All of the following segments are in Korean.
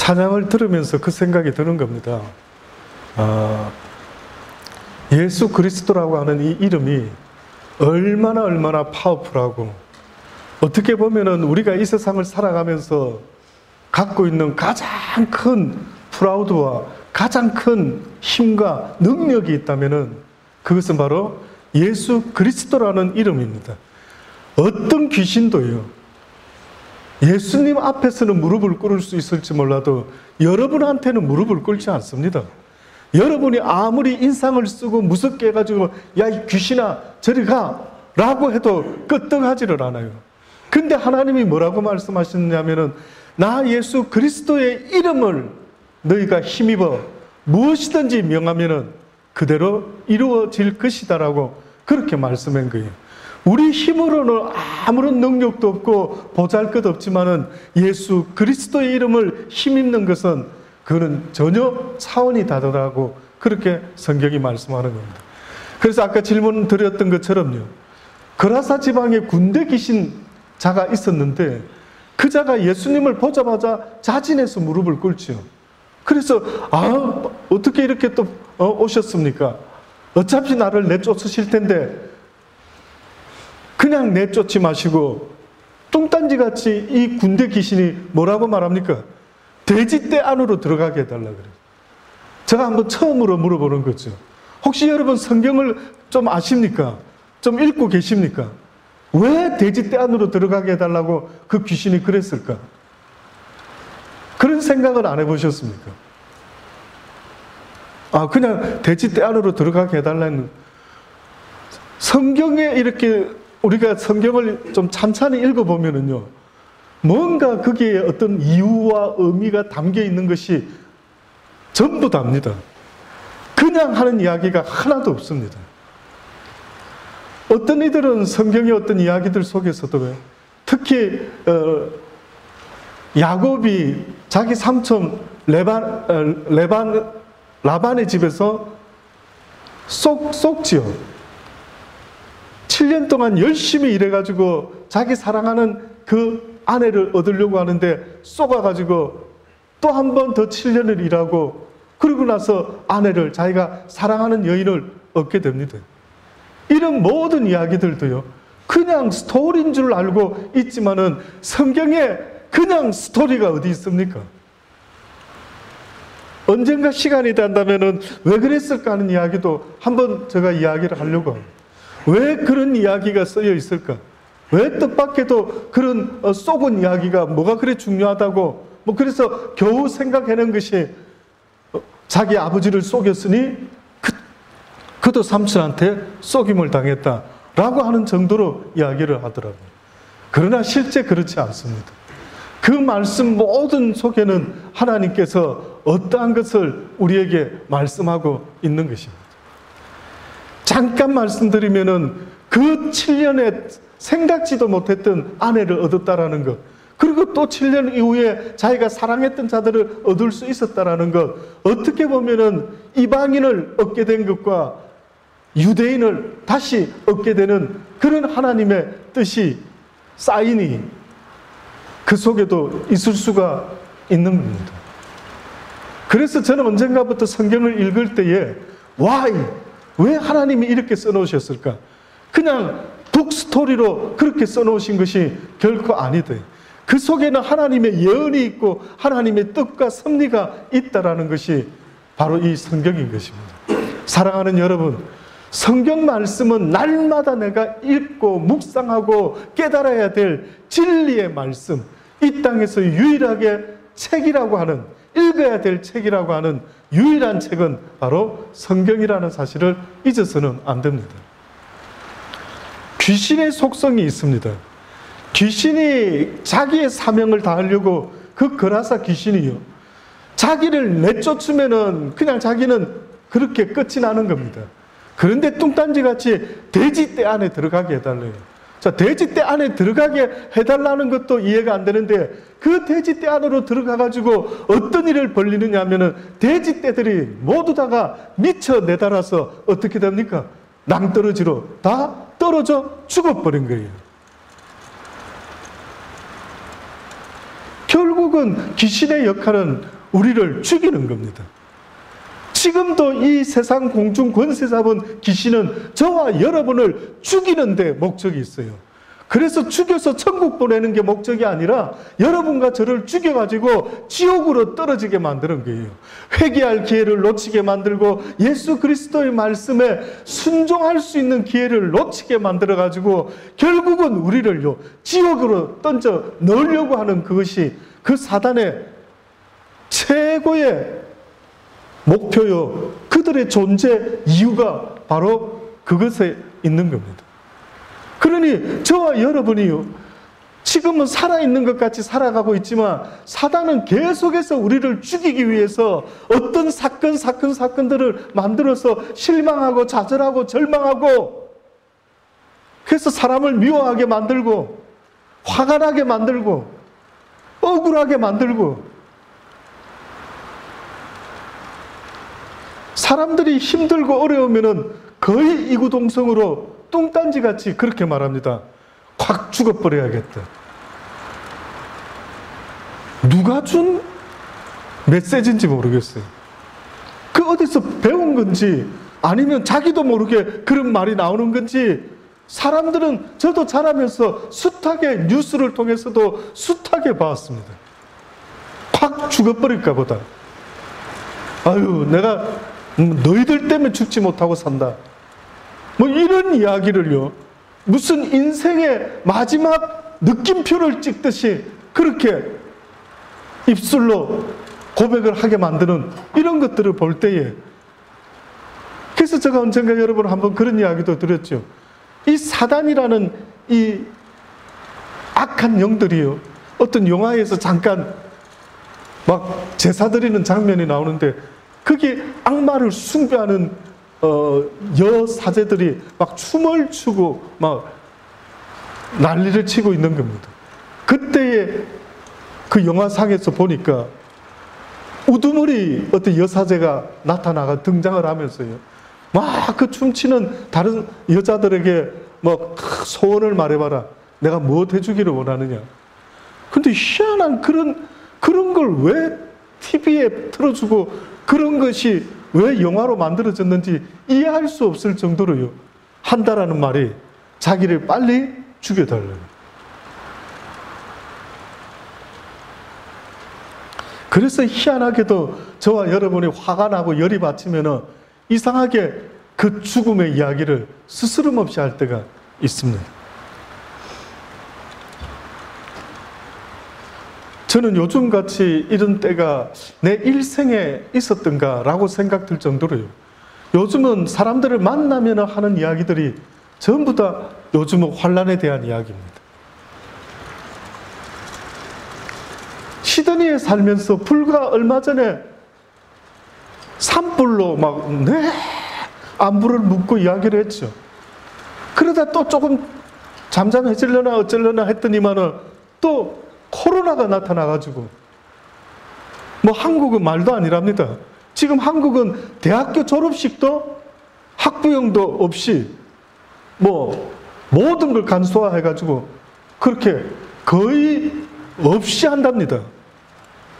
찬양을 들으면서 그 생각이 드는 겁니다. 예수 그리스도라고 하는 이 이름이 얼마나 파워풀하고, 어떻게 보면은 우리가 이 세상을 살아가면서 갖고 있는 가장 큰 프라우드와 가장 큰 힘과 능력이 있다면은 그것은 바로 예수 그리스도라는 이름입니다. 어떤 귀신도요, 예수님 앞에서는 무릎을 꿇을 수 있을지 몰라도 여러분한테는 무릎을 꿇지 않습니다. 여러분이 아무리 인상을 쓰고 무섭게 해가지고 야, 이 귀신아 저리 가 라고 해도 끄떡하지를 않아요. 근데 하나님이 뭐라고 말씀하셨냐면은 나 예수 그리스도의 이름을 너희가 힘입어 무엇이든지 명하면은 그대로 이루어질 것이다라고 그렇게 말씀한 거예요. 우리 힘으로는 아무런 능력도 없고 보잘것없지만은 예수 그리스도의 이름을 힘입는 것은 그는 전혀 차원이 다르다고 그렇게 성경이 말씀하는 겁니다. 그래서 아까 질문 드렸던 것처럼요, 거라사 지방에 군대 귀신 자가 있었는데 그 자가 예수님을 보자마자 자진해서 무릎을 꿇지요. 그래서 어떻게 이렇게 또 오셨습니까? 어차피 나를 내쫓으실 텐데 그냥 내쫓지 마시고, 뚱딴지같이 이 군대 귀신이 뭐라고 말합니까? 돼지떼 안으로 들어가게 해달라 그래요. 제가 한번 처음으로 물어보는 거죠. 혹시 여러분 성경을 좀 아십니까? 좀 읽고 계십니까? 왜 돼지떼 안으로 들어가게 해달라고 그 귀신이 그랬을까? 그런 생각을 안 해보셨습니까? 그냥 돼지떼 안으로 들어가게 해달라는, 성경에 이렇게 우리가 성경을 좀 찬찬히 읽어보면은요, 뭔가 거기에 어떤 이유와 의미가 담겨 있는 것이 전부 답니다. 그냥 하는 이야기가 하나도 없습니다. 어떤 이들은 성경의 어떤 이야기들 속에서도 특히 야곱이 자기 삼촌 라반의 집에서 쏙지요. 7년 동안 열심히 일해가지고 자기 사랑하는 그 아내를 얻으려고 하는데 쏘가가지고 또 한 번 더 7년을 일하고 그러고 나서 아내를, 자기가 사랑하는 여인을 얻게 됩니다. 이런 모든 이야기들도요, 그냥 스토리인 줄 알고 있지만은 성경에 그냥 스토리가 어디 있습니까? 언젠가 시간이 된다면은 왜 그랬을까 하는 이야기도 한번 제가 이야기를 하려고 합니다. 왜 그런 이야기가 쓰여 있을까? 왜 뜻밖에도 그런 쏘은 이야기가 뭐가 그래 중요하다고, 그래서 겨우 생각해낸 것이 자기 아버지를 속였으니 그도 삼촌한테 속임을 당했다라고 하는 정도로 이야기를 하더라고요. 그러나 실제 그렇지 않습니다. 그 말씀 모든 속에는 하나님께서 어떠한 것을 우리에게 말씀하고 있는 것입니다. 잠깐 말씀드리면은 그 7년에 생각지도 못했던 아내를 얻었다라는 것, 그리고 또 7년 이후에 자기가 사랑했던 자들을 얻을 수 있었다라는 것, 어떻게 보면은 이방인을 얻게 된 것과 유대인을 다시 얻게 되는 그런 하나님의 뜻이, 사인이 그 속에도 있을 수가 있는 겁니다. 그래서 저는 언젠가부터 성경을 읽을 때에 왜 하나님이 이렇게 써놓으셨을까? 그냥 북스토리로 그렇게 써놓으신 것이 결코 아니다. 그 속에는 하나님의 예언이 있고 하나님의 뜻과 섭리가 있다라는 것이 바로 이 성경인 것입니다. 사랑하는 여러분, 성경 말씀은 날마다 내가 읽고 묵상하고 깨달아야 될 진리의 말씀, 이 땅에서 유일하게 책이라고 하는, 읽어야 될 책이라고 하는 유일한 책은 바로 성경이라는 사실을 잊어서는 안 됩니다. 귀신의 속성이 있습니다. 귀신이 자기의 사명을 다하려고, 그 거라사 귀신이요, 자기를 내쫓으면은 그냥 자기는 그렇게 끝이 나는 겁니다. 그런데 뚱딴지같이 돼지떼 안에 들어가게 해달래요. 자, 돼지떼 안에 들어가게 해달라는 것도 이해가 안 되는데, 그 돼지떼 안으로 들어가가지고 어떤 일을 벌리느냐 하면은 돼지떼들이 모두 다가 미쳐 내달아서 어떻게 됩니까? 낭떠러지로 다 떨어져 죽어버린 거예요. 결국은 귀신의 역할은 우리를 죽이는 겁니다. 지금도 이 세상 공중 권세 잡은 귀신은 저와 여러분을 죽이는 데 목적이 있어요. 그래서 죽여서 천국 보내는 게 목적이 아니라 여러분과 저를 죽여가지고 지옥으로 떨어지게 만드는 거예요. 회개할 기회를 놓치게 만들고 예수 그리스도의 말씀에 순종할 수 있는 기회를 놓치게 만들어가지고 결국은 우리를요 지옥으로 던져 넣으려고 하는 그것이 그 사단의 최고의 목표요. 그들의 존재 이유가 바로 그것에 있는 겁니다. 그러니 저와 여러분이요 지금은 살아있는 것 같이 살아가고 있지만 사단은 계속해서 우리를 죽이기 위해서 어떤 사건들을 만들어서 실망하고 좌절하고 절망하고 그래서 사람을 미워하게 만들고 화가 나게 만들고 억울하게 만들고 사람들이 힘들고 어려우면은 거의 이구동성으로 뚱딴지같이 그렇게 말합니다. 확 죽어버려야겠다. 누가 준 메시지인지 모르겠어요. 그 어디서 배운 건지 아니면 자기도 모르게 그런 말이 나오는 건지 사람들은 저도 자라면서 숱하게 뉴스를 통해서도 숱하게 봤습니다. 확 죽어버릴까 보다. 아유 내가 너희들 때문에 죽지 못하고 산다. 뭐 이런 이야기를요 무슨 인생의 마지막 느낌표를 찍듯이 그렇게 입술로 고백을 하게 만드는 이런 것들을 볼 때에 그래서 제가 언젠가 여러분 한번 그런 이야기도 드렸죠. 이 사단이라는 이 악한 영들이요 어떤 영화에서 잠깐 막 제사 드리는 장면이 나오는데 그게 악마를 숭배하는 여사제들이 막 춤을 추고 막 난리를 치고 있는 겁니다. 그때에 그 영화상에서 보니까 우두머리 어떤 여사제가 나타나가 등장을 하면서요 막 그 춤추는 다른 여자들에게 뭐 소원을 말해봐라. 내가 무엇 해주기를 원하느냐. 근데 희한한 그런 걸 왜 TV에 틀어주고 그런 것이 왜 영화로 만들어졌는지 이해할 수 없을 정도로요 한다라는 말이 자기를 빨리 죽여달라고. 그래서 희한하게도 저와 여러분이 화가 나고 열이 받치면은 이상하게 그 죽음의 이야기를 스스럼 없이 할 때가 있습니다. 저는 요즘같이 이런 때가 내 일생에 있었던가라고 생각될 정도로요. 요즘은 사람들을 만나면 하는 이야기들이 전부 다 요즘은 환란에 대한 이야기입니다. 시드니에 살면서 불과 얼마 전에 산불로 막 안부를 묻고 이야기를 했죠. 그러다 또 조금 잠잠해지려나 어쩌려나 했더니만은 또 코로나가 나타나가지고 뭐 한국은 말도 아니랍니다. 지금 한국은 대학교 졸업식도 학부형도 없이 뭐 모든 걸 간소화해가지고 그렇게 거의 없이 한답니다.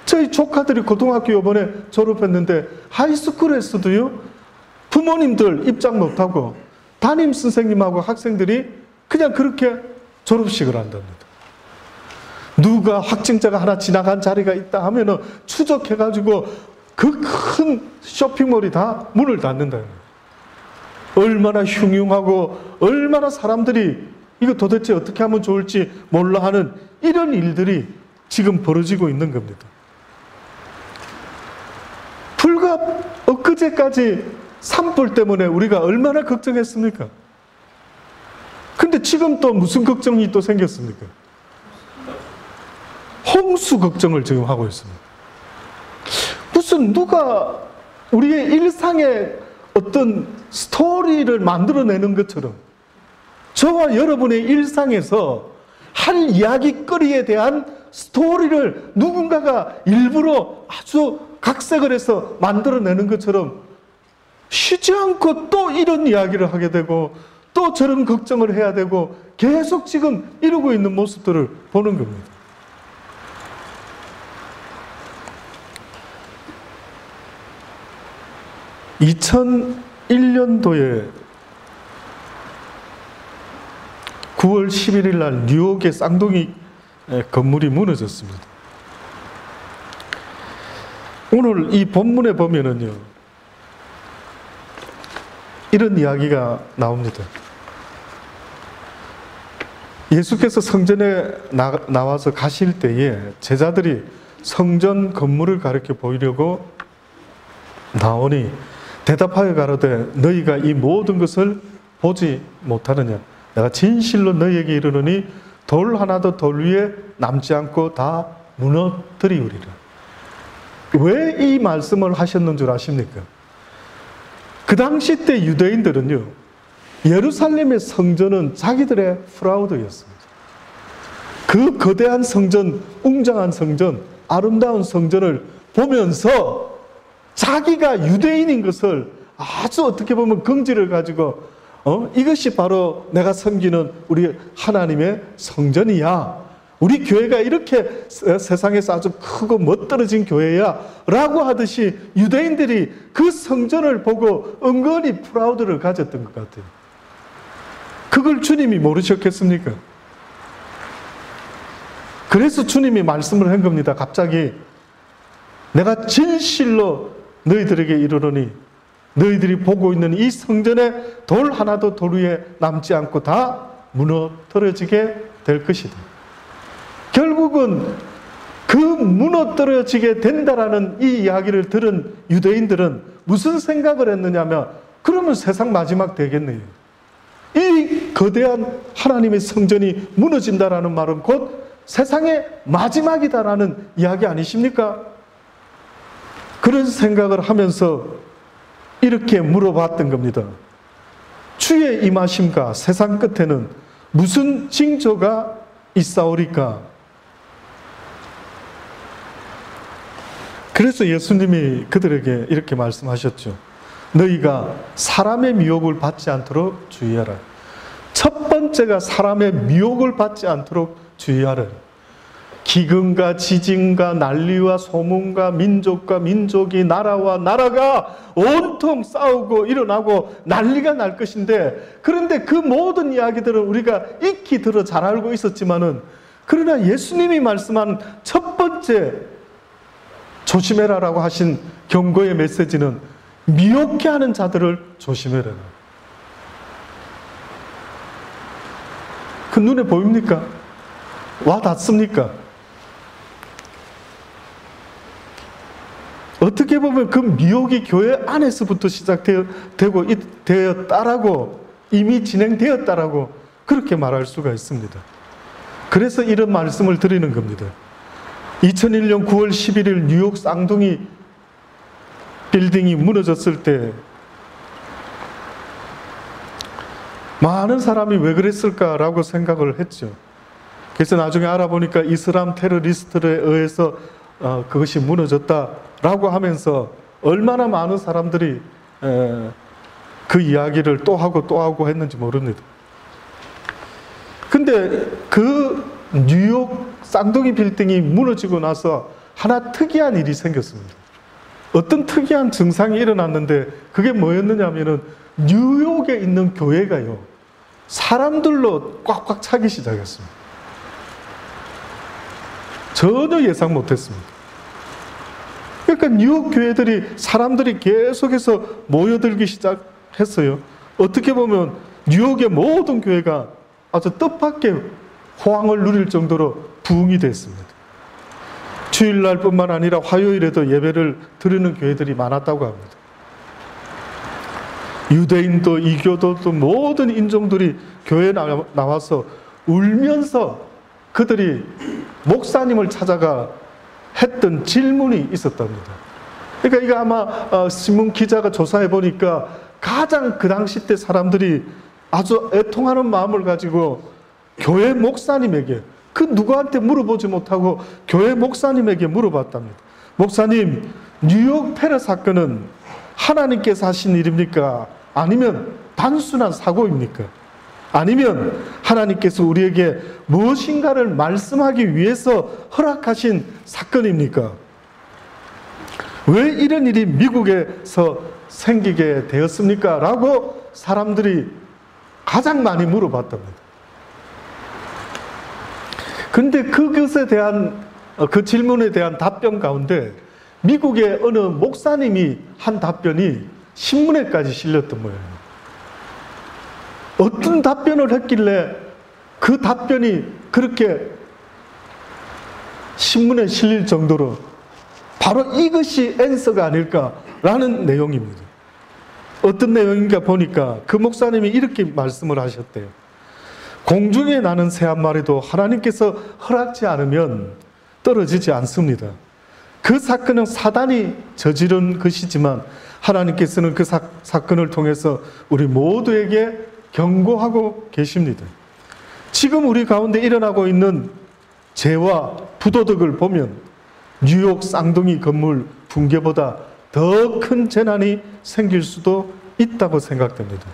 저희 조카들이 고등학교 이번에 졸업했는데 하이스쿨에서도요 부모님들 입장 못하고 담임 선생님하고 학생들이 그냥 그렇게 졸업식을 한답니다. 누가 확진자가 하나 지나간 자리가 있다 하면은 추적해가지고 그 큰 쇼핑몰이 다 문을 닫는다. 얼마나 흉흉하고 얼마나 사람들이 이거 도대체 어떻게 하면 좋을지 몰라 하는 이런 일들이 지금 벌어지고 있는 겁니다. 불과 엊그제까지 산불 때문에 우리가 얼마나 걱정했습니까? 근데 지금 또 무슨 걱정이 또 생겼습니까? 홍수 걱정을 지금 하고 있습니다. 무슨 누가 우리의 일상에 어떤 스토리를 만들어내는 것처럼 저와 여러분의 일상에서 할 이야기거리에 대한 스토리를 누군가가 일부러 아주 각색을 해서 만들어내는 것처럼 쉬지 않고 또 이런 이야기를 하게 되고 또 저런 걱정을 해야 되고 계속 지금 이러고 있는 모습들을 보는 겁니다. 2001년도에 9월 11일 날 뉴욕의 쌍둥이 건물이 무너졌습니다. 오늘 이 본문에 보면은요, 이런 이야기가 나옵니다. 예수께서 성전에 나와서 가실 때에 제자들이 성전 건물을 가리켜 보이려고 나오니 대답하여 가로되 너희가 이 모든 것을 보지 못하느냐? 내가 진실로 너희에게 이르노니 돌 하나도 돌 위에 남지 않고 다 무너뜨리우리라. 왜 이 말씀을 하셨는 줄 아십니까? 그 당시 때 유대인들은요, 예루살렘의 성전은 자기들의 프라우드였습니다. 그 거대한 성전, 웅장한 성전, 아름다운 성전을 보면서 자기가 유대인인 것을 아주 어떻게 보면 긍지를 가지고 이것이 바로 내가 섬기는 우리 하나님의 성전이야. 우리 교회가 이렇게 세상에서 아주 크고 멋들어진 교회야 라고 하듯이 유대인들이 그 성전을 보고 은근히 프라우드를 가졌던 것 같아요. 그걸 주님이 모르셨겠습니까? 그래서 주님이 말씀을 한 겁니다. 갑자기 내가 진실로 너희들에게 이르노니 너희들이 보고 있는 이 성전에 돌 하나도 돌 위에 남지 않고 다 무너뜨려지게 될 것이다. 결국은 그 무너뜨려지게 된다라는 이 이야기를 들은 유대인들은 무슨 생각을 했느냐면, 그러면 세상 마지막 되겠네요. 이 거대한 하나님의 성전이 무너진다라는 말은 곧 세상의 마지막이다라는 이야기 아니십니까? 그런 생각을 하면서 이렇게 물어봤던 겁니다. 주의 임하심과 세상 끝에는 무슨 징조가 있사오리까? 그래서 예수님이 그들에게 이렇게 말씀하셨죠. 너희가 사람의 미혹을 받지 않도록 주의하라. 첫 번째가 사람의 미혹을 받지 않도록 주의하라. 기근과 지진과 난리와 소문과 민족과 민족이, 나라와 나라가 온통 싸우고 일어나고 난리가 날 것인데, 그런데 그 모든 이야기들은 우리가 익히 들어 잘 알고 있었지만은, 그러나 예수님이 말씀한 첫 번째 조심해라라고 하신 경고의 메시지는 미혹해 하는 자들을 조심해라. 그 눈에 보입니까? 와 닿습니까? 어떻게 보면 그 미혹이 교회 안에서부터 되었다라고, 이미 진행되었다라고 그렇게 말할 수가 있습니다. 그래서 이런 말씀을 드리는 겁니다. 2001년 9월 11일 뉴욕 쌍둥이 빌딩이 무너졌을 때 많은 사람이 왜 그랬을까라고 생각을 했죠. 그래서 나중에 알아보니까 이슬람 테러리스트에 의해서 그것이 무너졌다라고 하면서 얼마나 많은 사람들이 그 이야기를 또 하고 했는지 모릅니다. 근데 그 뉴욕 쌍둥이 빌딩이 무너지고 나서 하나 특이한 일이 생겼습니다. 어떤 특이한 증상이 일어났는데, 그게 뭐였느냐 하면은 뉴욕에 있는 교회가요, 사람들로 꽉꽉 차기 시작했습니다. 전혀 예상 못했습니다. 그러니까 뉴욕 교회들이, 사람들이 계속해서 모여들기 시작했어요. 어떻게 보면 뉴욕의 모든 교회가 아주 뜻밖의 호황을 누릴 정도로 부흥이 됐습니다. 주일날 뿐만 아니라 화요일에도 예배를 드리는 교회들이 많았다고 합니다. 유대인도 이교도도 모든 인종들이 교회에 나와서 울면서 그들이 목사님을 찾아가 했던 질문이 있었답니다. 그러니까 이거 아마 신문 기자가 조사해 보니까 가장 그 당시 때 사람들이 아주 애통하는 마음을 가지고 교회 목사님에게, 그 누구한테 물어보지 못하고 교회 목사님에게 물어봤답니다. 목사님, 뉴욕 테러 사건은 하나님께서 하신 일입니까? 아니면 단순한 사고입니까? 아니면 하나님께서 우리에게 무엇인가를 말씀하기 위해서 허락하신 사건입니까? 왜 이런 일이 미국에서 생기게 되었습니까? 라고 사람들이 가장 많이 물어봤답니다. 근데 그것에 대한, 그 질문에 대한 답변 가운데 미국의 어느 목사님이 한 답변이 신문에까지 실렸던 거예요. 어떤 답변을 했길래 그 답변이 그렇게 신문에 실릴 정도로 바로 이것이 앤서가 아닐까라는 내용입니다. 어떤 내용인가 보니까 그 목사님이 이렇게 말씀을 하셨대요. 공중에 나는 새 한 마리도 하나님께서 허락지 않으면 떨어지지 않습니다. 그 사건은 사단이 저지른 것이지만 하나님께서는 그 사건을 통해서 우리 모두에게 경고하고 계십니다. 지금 우리 가운데 일어나고 있는 죄와 부도덕을 보면 뉴욕 쌍둥이 건물 붕괴보다 더 큰 재난이 생길 수도 있다고 생각됩니다.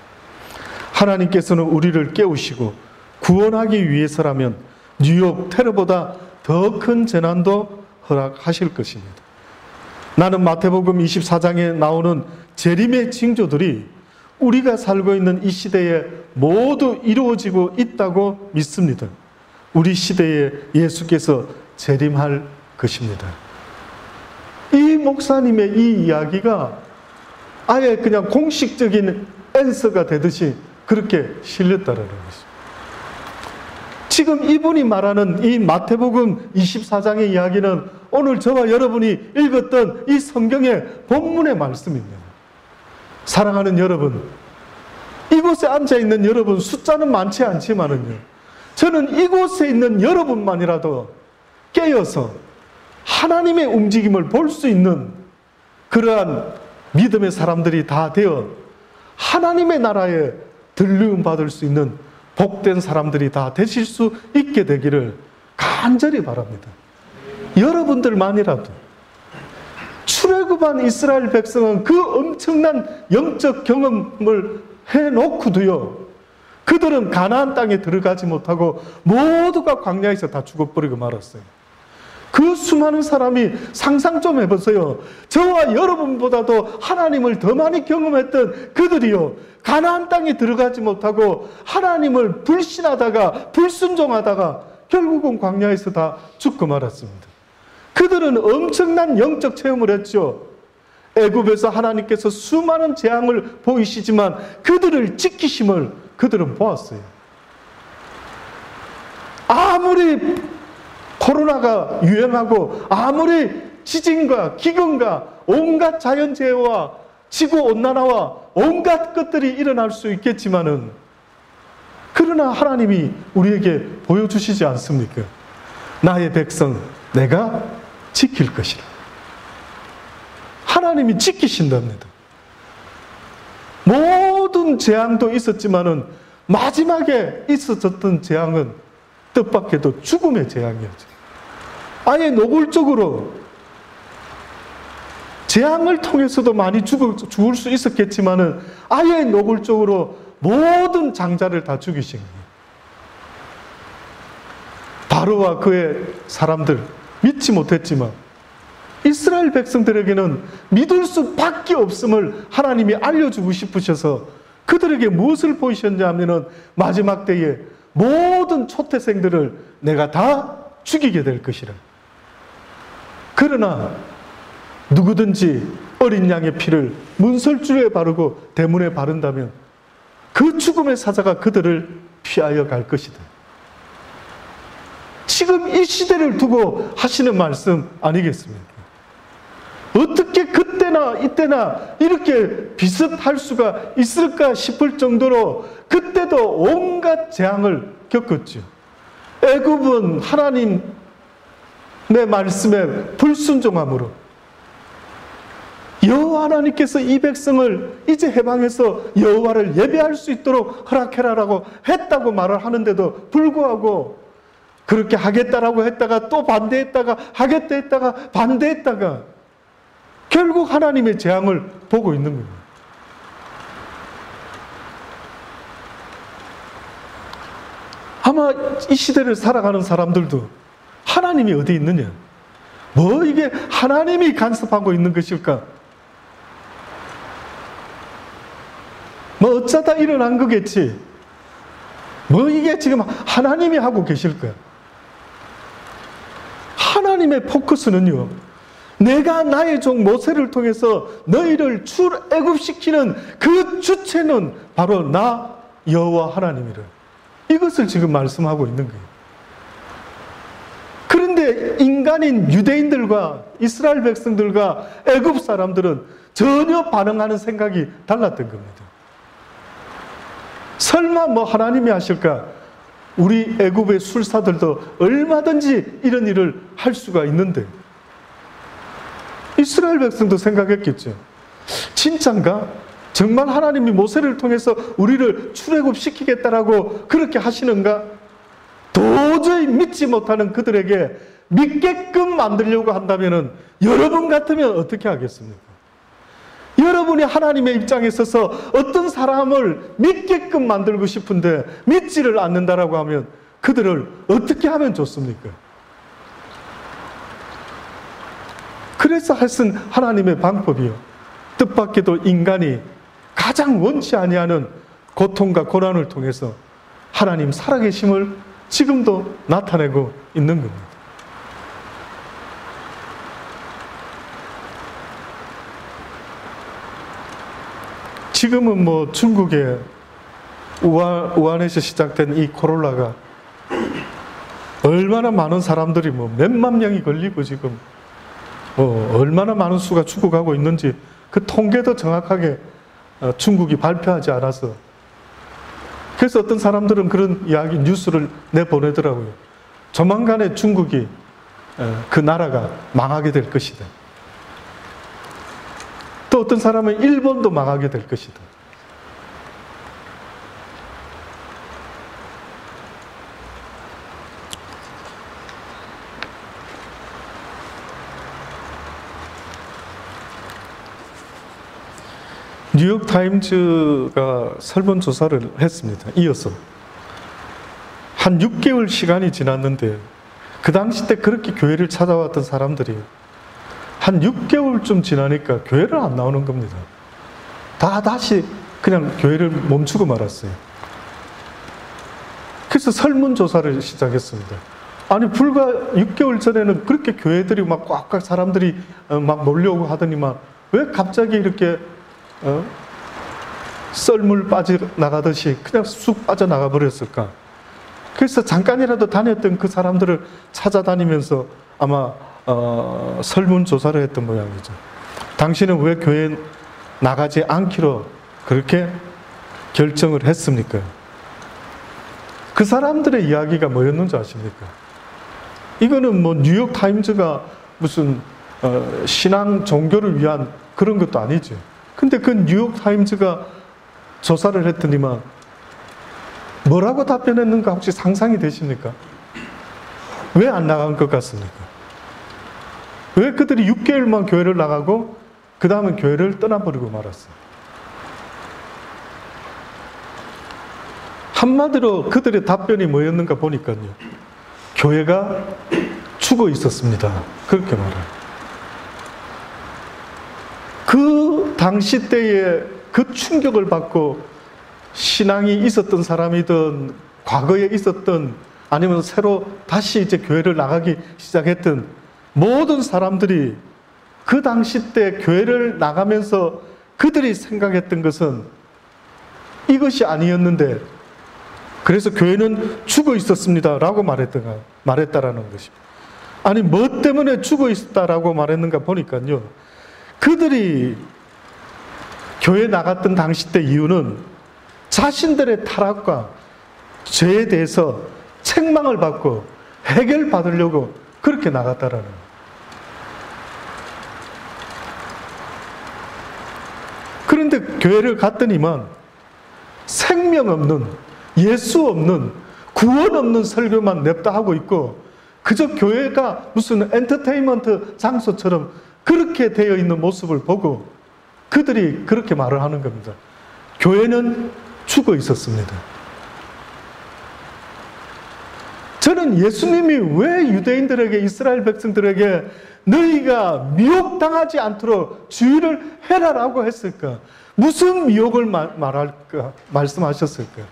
하나님께서는 우리를 깨우시고 구원하기 위해서라면 뉴욕 테러보다 더 큰 재난도 허락하실 것입니다. 나는 마태복음 24장에 나오는 재림의 징조들이 우리가 살고 있는 이 시대에 모두 이루어지고 있다고 믿습니다. 우리 시대에 예수께서 재림할 것입니다. 이 목사님의 이 이야기가 아예 그냥 공식적인 앤서가 되듯이 그렇게 실렸다라는 것입니다. 지금 이분이 말하는 이 마태복음 24장의 이야기는 오늘 저와 여러분이 읽었던 이 성경의 본문의 말씀입니다. 사랑하는 여러분, 이곳에 앉아있는 여러분 숫자는 많지 않지만은요, 저는 이곳에 있는 여러분만이라도 깨어서 하나님의 움직임을 볼 수 있는 그러한 믿음의 사람들이 다 되어 하나님의 나라에 들리움 받을 수 있는 복된 사람들이 다 되실 수 있게 되기를 간절히 바랍니다. 여러분들만이라도. 출애굽한 이스라엘 백성은 그 엄청난 영적 경험을 해놓고도요, 그들은 가나안 땅에 들어가지 못하고 모두가 광야에서 다 죽어버리고 말았어요. 그 수많은 사람이 상상 좀 해보세요. 저와 여러분보다도 하나님을 더 많이 경험했던 그들이요, 가나안 땅에 들어가지 못하고 하나님을 불신하다가 불순종하다가 결국은 광야에서 다 죽고 말았습니다. 그들은 엄청난 영적 체험을 했죠. 애굽에서 하나님께서 수많은 재앙을 보이시지만 그들을 지키심을 그들은 보았어요. 아무리 코로나가 유행하고 아무리 지진과 기근과 온갖 자연재해와 지구온난화와 온갖 것들이 일어날 수 있겠지만은, 그러나 하나님이 우리에게 보여주시지 않습니까? 나의 백성 내가 지킬 것이라. 하나님이 지키신답니다. 모든 재앙도 있었지만은 마지막에 있었던 재앙은 뜻밖에도 죽음의 재앙이었죠. 아예 노골적으로 재앙을 통해서도 많이 죽을 수 있었겠지만은 아예 노골적으로 모든 장자를 다 죽이신 거예요. 바로와 그의 사람들 믿지 못했지만 이스라엘 백성들에게는 믿을 수밖에 없음을 하나님이 알려주고 싶으셔서 그들에게 무엇을 보이셨냐면은 마지막 때에 모든 초태생들을 내가 다 죽이게 될 것이라. 그러나 누구든지 어린 양의 피를 문설주에 바르고 대문에 바른다면 그 죽음의 사자가 그들을 피하여 갈 것이다. 지금 이 시대를 두고 하시는 말씀 아니겠습니까? 어떻게 그때나 이때나 이렇게 비슷할 수가 있을까 싶을 정도로 그때도 온갖 재앙을 겪었죠. 애굽은 하나님의 말씀에 불순종함으로 여호와 하나님께서 이 백성을 이제 해방해서 여호와를 예배할 수 있도록 허락해라라고 했다고 말을 하는데도 불구하고 그렇게 하겠다라고 했다가 또 반대했다가 하겠다 했다가 반대했다가 결국 하나님의 재앙을 보고 있는 겁니다. 아마 이 시대를 살아가는 사람들도 하나님이 어디 있느냐, 뭐 이게 하나님이 간섭하고 있는 것일까? 뭐 어쩌다 일어난 거겠지. 뭐 이게 지금 하나님이 하고 계실 거야. 하나님의 포커스는요, 내가 나의 종 모세를 통해서 너희를 출애굽시키는 그 주체는 바로 나 여호와 하나님이라. 이것을 지금 말씀하고 있는 거예요. 그런데 인간인 유대인들과 이스라엘 백성들과 애굽 사람들은 전혀 반응하는 생각이 달랐던 겁니다. 설마 뭐 하나님이 하실까? 우리 애굽의 술사들도 얼마든지 이런 일을 할 수가 있는데, 이스라엘 백성도 생각했겠죠. 진짠가? 정말 하나님이 모세를 통해서 우리를 출애굽시키겠다라고 그렇게 하시는가? 도저히 믿지 못하는 그들에게 믿게끔 만들려고 한다면 여러분 같으면 어떻게 하겠습니까? 여러분이 하나님의 입장에 서서 어떤 사람을 믿게끔 만들고 싶은데 믿지를 않는다라고 하면 그들을 어떻게 하면 좋습니까? 그래서 하신 하나님의 방법이요, 뜻밖에도 인간이 가장 원치 아니하는 고통과 고난을 통해서 하나님 살아계심을 지금도 나타내고 있는 겁니다. 지금은 뭐 중국의 우한에서 시작된 이 코로나가 얼마나 많은 사람들이 뭐 몇만 명이 걸리고 지금 얼마나 많은 수가 죽어가고 있는지 그 통계도 정확하게 중국이 발표하지 않아서, 그래서 어떤 사람들은 그런 이야기 뉴스를 내보내더라고요. 조만간에 중국이 그 나라가 망하게 될 것이다. 또 어떤 사람은 일본도 망하게 될 것이다. 뉴욕타임즈가 설문조사를 했습니다. 이어서 한 6개월 시간이 지났는데 그 당시 때 그렇게 교회를 찾아왔던 사람들이 한 6개월쯤 지나니까 교회를 안 나오는 겁니다. 다시 그냥 교회를 멈추고 말았어요. 그래서 설문조사를 시작했습니다. 아니 불과 6개월 전에는 그렇게 교회들이 막 꽉꽉 사람들이 막 몰려오고 하더니만 왜 갑자기 이렇게 썰물 빠져나가듯이 그냥 쑥 빠져나가 버렸을까? 그래서 잠깐이라도 다녔던 그 사람들을 찾아다니면서 아마 설문조사를 했던 모양이죠. 당신은 왜 교회에 나가지 않기로 그렇게 결정을 했습니까? 그 사람들의 이야기가 뭐였는지 아십니까? 이거는 뭐 뉴욕타임즈가 무슨 신앙 종교를 위한 그런 것도 아니죠. 근데 그 뉴욕타임즈가 조사를 했더니만 뭐라고 답변했는가 혹시 상상이 되십니까? 왜 안 나간 것 같습니까? 왜 그들이 6개월만 교회를 나가고 그 다음은 교회를 떠나버리고 말았어요? 한마디로 그들의 답변이 뭐였는가 보니까요, 교회가 죽어 있었습니다. 그렇게 말해요. 그 당시 때에 그 충격을 받고 신앙이 있었던 사람이든 과거에 있었던 아니면 새로 다시 이제 교회를 나가기 시작했던 모든 사람들이 그 당시 때 교회를 나가면서 그들이 생각했던 것은 이것이 아니었는데, 그래서 교회는 죽어 있었습니다 라고 말했다라는 것입니다. 아니 뭐 때문에 죽어 있었다라고 말했는가 보니까요, 그들이 교회 나갔던 당시 때 이유는 자신들의 타락과 죄에 대해서 책망을 받고 해결받으려고 그렇게 나갔다라는 거예요. 그런데 교회를 갔더니만 생명 없는, 예수 없는, 구원 없는 설교만 냅다 하고 있고, 그저 교회가 무슨 엔터테인먼트 장소처럼 그렇게 되어 있는 모습을 보고 그들이 그렇게 말을 하는 겁니다. 교회는 죽어 있었습니다. 저는 예수님이 왜 유대인들에게, 이스라엘 백성들에게 너희가 미혹당하지 않도록 주의를 해라라고 했을까? 무슨 미혹을 말씀하셨을까?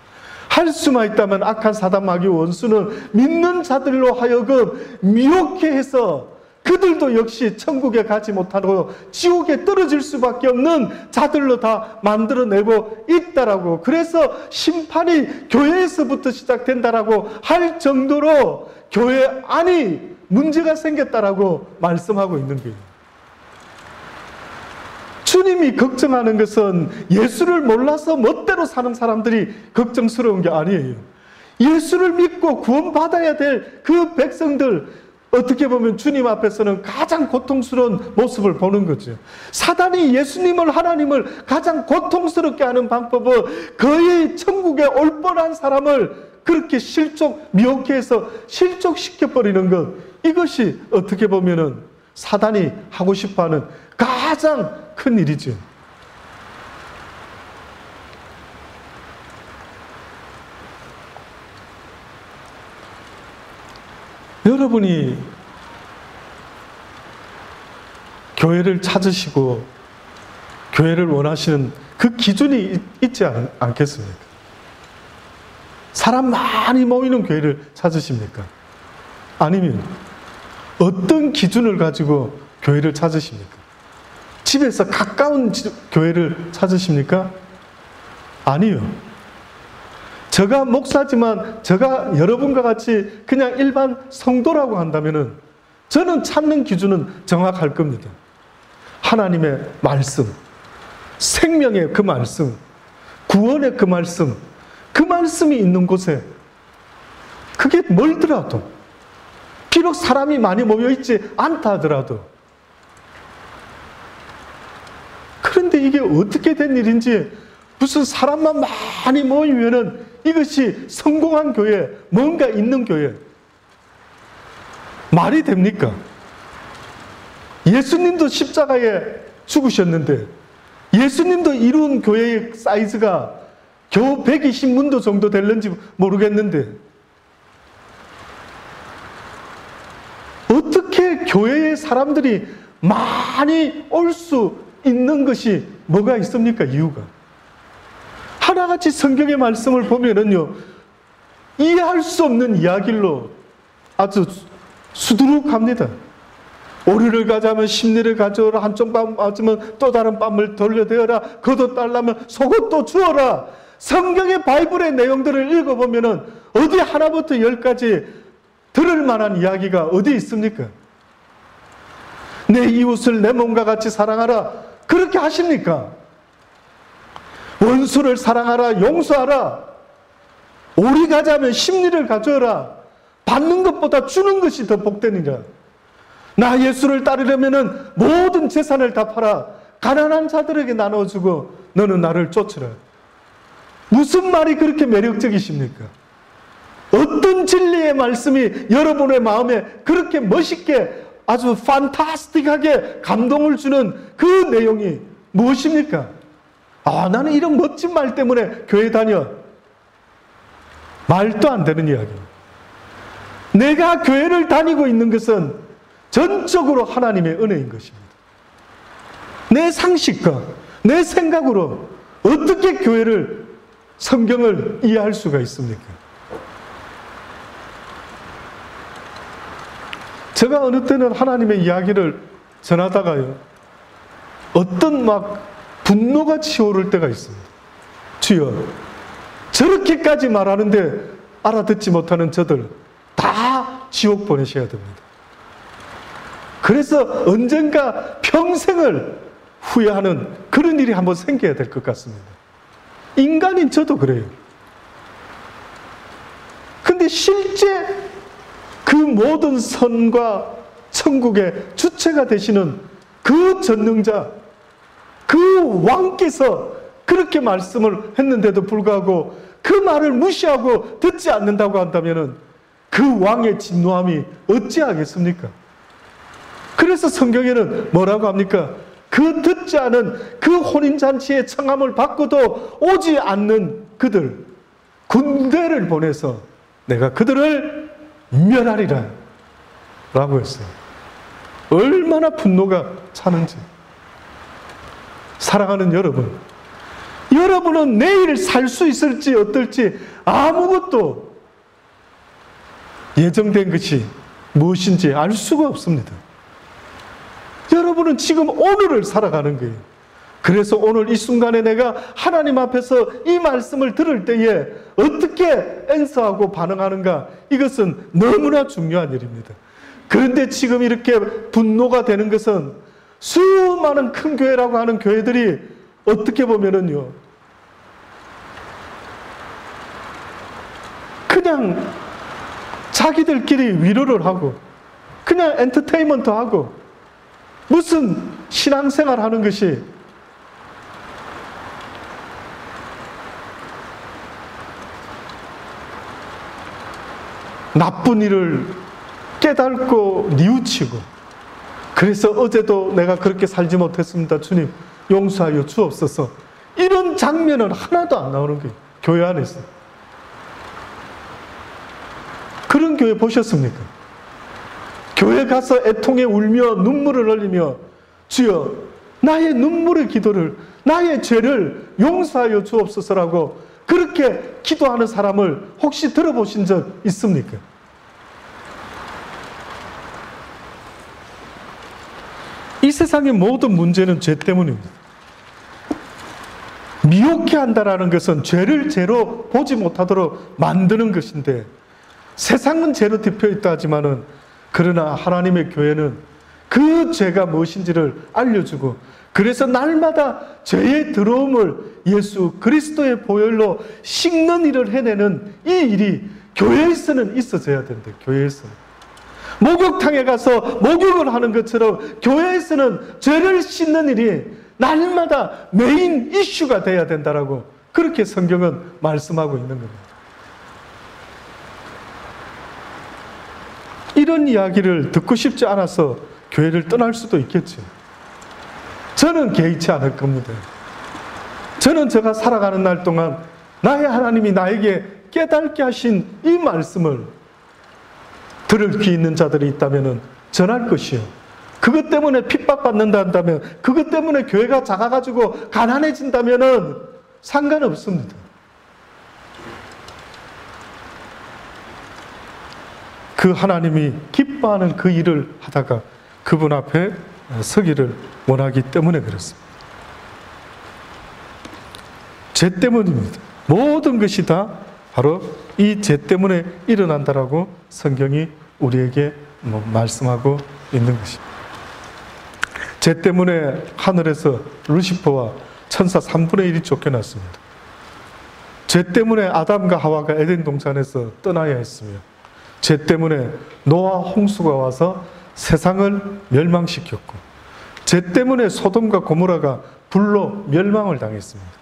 할 수만 있다면 악한 사단 마귀 원수는 믿는 자들로 하여금 미혹해 해서 그들도 역시 천국에 가지 못하고 지옥에 떨어질 수밖에 없는 자들로 다 만들어내고 있다라고. 그래서 심판이 교회에서부터 시작된다라고 할 정도로 교회 안이 문제가 생겼다라고 말씀하고 있는 거예요. 주님이 걱정하는 것은 예수를 몰라서 멋대로 사는 사람들이 걱정스러운 게 아니에요. 예수를 믿고 구원받아야 될 그 백성들, 어떻게 보면 주님 앞에서는 가장 고통스러운 모습을 보는 거죠. 사단이 예수님을, 하나님을 가장 고통스럽게 하는 방법은 거의 천국에 올 뻔한 사람을 그렇게 미혹해 해서 실족시켜버리는 것. 이것이 어떻게 보면은 사단이 하고 싶어하는 가장 큰 일이죠. 여러분이 교회를 찾으시고 교회를 원하시는 그 기준이 있지 않겠습니까? 사람 많이 모이는 교회를 찾으십니까? 아니면 어떤 기준을 가지고 교회를 찾으십니까? 집에서 가까운 교회를 찾으십니까? 아니요. 제가 목사지만 제가 여러분과 같이 그냥 일반 성도라고 한다면은 저는 찾는 기준은 정확할 겁니다. 하나님의 말씀, 생명의 그 말씀, 구원의 그 말씀, 그 말씀이 있는 곳에 그게 멀더라도, 비록 사람이 많이 모여있지 않다 하더라도, 그런데 이게 어떻게 된 일인지, 무슨 사람만 많이 모이면은 이것이 성공한 교회, 뭔가 있는 교회, 말이 됩니까? 예수님도 십자가에 죽으셨는데 예수님도 이룬 교회의 사이즈가 겨우 120문도 정도 될는지 모르겠는데 어떻게 교회의 사람들이 많이 올 수 있는 것이 뭐가 있습니까? 이유가. 하나같이 성경의 말씀을 보면은요, 이해할 수 없는 이야기로 아주 수두룩합니다. 오리를 가져오면 심리를 가져오라. 한쪽 뺨 맞으면 또 다른 뺨을 돌려대어라. 겉옷 달라면 속옷도 주어라. 성경의 바이블의 내용들을 읽어보면은 어디 하나부터 열까지 들을 만한 이야기가 어디 있습니까? 내 이웃을 내 몸과 같이 사랑하라. 그렇게 하십니까? 원수를 사랑하라. 용서하라. 오리 가져오면 심리를 가져오라. 받는 것보다 주는 것이 더 복되니라. 나 예수를 따르려면은 모든 재산을 다 팔아 가난한 자들에게 나눠주고 너는 나를 쫓으라. 무슨 말이 그렇게 매력적이십니까? 어떤 진리의 말씀이 여러분의 마음에 그렇게 멋있게 아주 판타스틱하게 감동을 주는 그 내용이 무엇입니까? 아, 나는 이런 멋진 말 때문에 교회 다녀. 말도 안 되는 이야기입니다. 내가 교회를 다니고 있는 것은 전적으로 하나님의 은혜인 것입니다. 내 상식과 내 생각으로 어떻게 교회를, 성경을 이해할 수가 있습니까? 제가 어느 때는 하나님의 이야기를 전하다가요, 어떤 막 분노가 치오를 때가 있습니다. 주여, 저렇게까지 말하는데 알아듣지 못하는 저들 다 지옥 보내셔야 됩니다. 그래서 언젠가 평생을 후회하는 그런 일이 한번 생겨야 될 것 같습니다. 인간인 저도 그래요. 근데 실제 그 모든 선과 천국의 주체가 되시는 그 전능자, 그 왕께서 그렇게 말씀을 했는데도 불구하고 그 말을 무시하고 듣지 않는다고 한다면 그 왕의 진노함이 어찌하겠습니까? 그래서 성경에는 뭐라고 합니까? 그 듣지 않은 그 혼인잔치의 청함을 받고도 오지 않는 그들, 군대를 보내서 내가 그들을 멸하리라 라고 했어요. 얼마나 분노가 차는지. 사랑하는 여러분, 여러분은 내일 살 수 있을지 어떨지 아무것도 예정된 것이 무엇인지 알 수가 없습니다. 여러분은 지금 오늘을 살아가는 거예요. 그래서 오늘 이 순간에 내가 하나님 앞에서 이 말씀을 들을 때에 어떻게 앤서하고 반응하는가, 이것은 너무나 중요한 일입니다. 그런데 지금 이렇게 분노가 되는 것은 수많은 큰 교회라고 하는 교회들이 어떻게 보면은요, 그냥 자기들끼리 위로를 하고 그냥 엔터테인먼트 하고 무슨 신앙생활 하는 것이 나쁜 일을 깨닫고 뉘우치고, 그래서 어제도 내가 그렇게 살지 못했습니다, 주님 용서하여 주옵소서, 이런 장면은 하나도 안 나오는 거예요, 교회 안에서. 그런 교회 보셨습니까? 교회 가서 애통에 울며 눈물을 흘리며 주여 나의 눈물의 기도를, 나의 죄를 용서하여 주옵소서라고 그렇게 기도하는 사람을 혹시 들어보신 적 있습니까? 이 세상의 모든 문제는 죄 때문입니다. 미혹해 한다라는 것은 죄를 죄로 보지 못하도록 만드는 것인데, 세상은 죄로 덮여 있다 하지만은, 그러나 하나님의 교회는 그 죄가 무엇인지를 알려주고, 그래서 날마다 죄의 더러움을 예수 그리스도의 보혈로 씻는 일을 해내는 이 일이 교회에서는 있어져야 된다. 교회에서는 목욕탕에 가서 목욕을 하는 것처럼 교회에서는 죄를 씻는 일이 날마다 메인 이슈가 돼야 된다라고 그렇게 성경은 말씀하고 있는 겁니다. 이런 이야기를 듣고 싶지 않아서 교회를 떠날 수도 있겠죠. 저는 개의치 않을 겁니다. 저는 제가 살아가는 날 동안 나의 하나님이 나에게 깨닫게 하신 이 말씀을 들을 귀 있는 자들이 있다면 전할 것이요, 그것 때문에 핍박받는다 한다면, 그것 때문에 교회가 작아가지고 가난해진다면 상관없습니다. 그 하나님이 기뻐하는 그 일을 하다가 그분 앞에 서기를 원하기 때문에 그렇습니다. 죄 때문입니다. 모든 것이 다 바로 이 죄 때문에 일어난다라고 성경이 우리에게 말씀하고 있는 것입니다. 죄 때문에 하늘에서 루시퍼와 천사 3분의 1이 쫓겨났습니다. 죄 때문에 아담과 하와가 에덴 동산에서 떠나야 했으며, 죄 때문에 노아 홍수가 와서 세상을 멸망시켰고, 죄 때문에 소돔과 고모라가 불로 멸망을 당했습니다.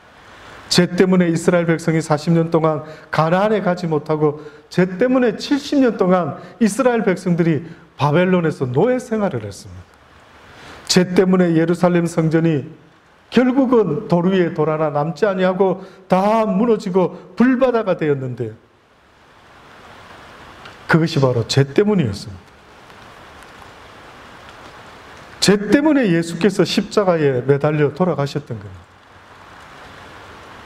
죄 때문에 이스라엘 백성이 40년 동안 가나안에 가지 못하고, 죄 때문에 70년 동안 이스라엘 백성들이 바벨론에서 노예 생활을 했습니다. 죄 때문에 예루살렘 성전이 결국은 돌 위에 돌 하나 남지 아니하고 다 무너지고 불바다가 되었는데, 그것이 바로 죄 때문이었습니다. 죄 때문에 예수께서 십자가에 매달려 돌아가셨던 겁니다.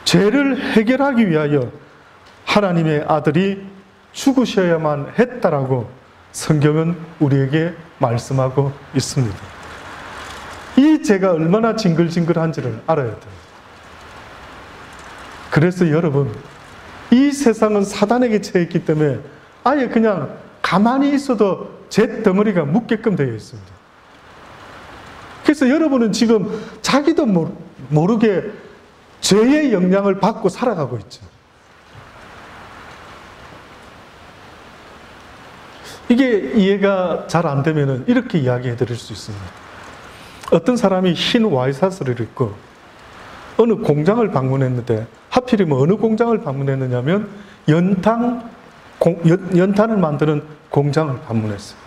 죄를 해결하기 위하여 하나님의 아들이 죽으셔야만 했다라고 성경은 우리에게 말씀하고 있습니다. 이 죄가 얼마나 징글징글한지를 알아야 돼요. 그래서 여러분, 이 세상은 사단에게 처했기 때문에 아예 그냥 가만히 있어도 죄 덩어리가 묻게끔 되어 있습니다. 그래서 여러분은 지금 자기도 모르게 죄의 영향을 받고 살아가고 있죠. 이게 이해가 잘 안 되면 이렇게 이야기해 드릴 수 있습니다. 어떤 사람이 흰 와이셔츠를 입고 어느 공장을 방문했는데, 하필이면 어느 공장을 방문했느냐면 연탄을 만드는 공장을 방문했어요.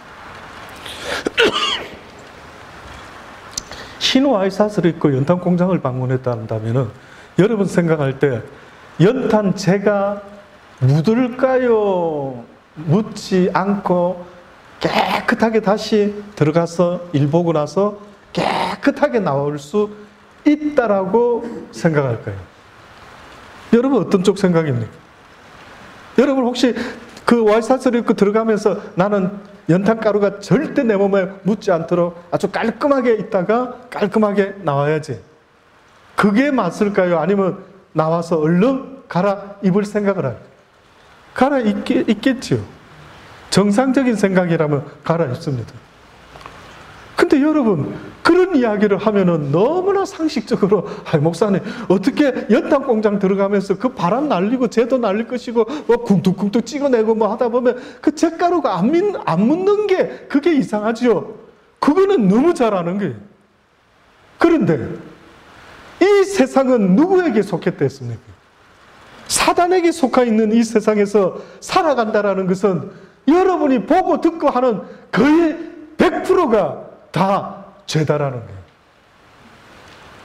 흰 와이셔츠를 입고 연탄 공장을 방문했다면 여러분 생각할 때 연탄재가 묻을까요? 묻지 않고 깨끗하게 다시 들어가서 일 보고 나서 깨끗하게 나올 수 있다라고 생각할까요? 여러분 어떤 쪽 생각입니까? 여러분 혹시 그 와이사스를 입고 들어가면서 나는 연탄가루가 절대 내 몸에 묻지 않도록 아주 깔끔하게 있다가 깔끔하게 나와야지, 그게 맞을까요? 아니면 나와서 얼른 갈아입을 생각을 할까요? 갈아입겠지요. 정상적인 생각이라면 갈아입습니다. 근데 여러분 그런 이야기를 하면은 너무나 상식적으로, 목사님 어떻게 연탄 공장 들어가면서 그 바람 날리고 쟤도 날릴 것이고 뭐 쿵툭쿵툭 찍어내고 뭐 하다 보면 그 잿가루가 안 묻는 게 그게 이상하지요. 그거는 너무 잘하는 거예요. 그런데 이 세상은 누구에게 속했다 했습니까? 사단에게 속해 있는 이 세상에서 살아간다라는 것은 여러분이 보고 듣고 하는 거의 100%가 다 죄다라는 거예요.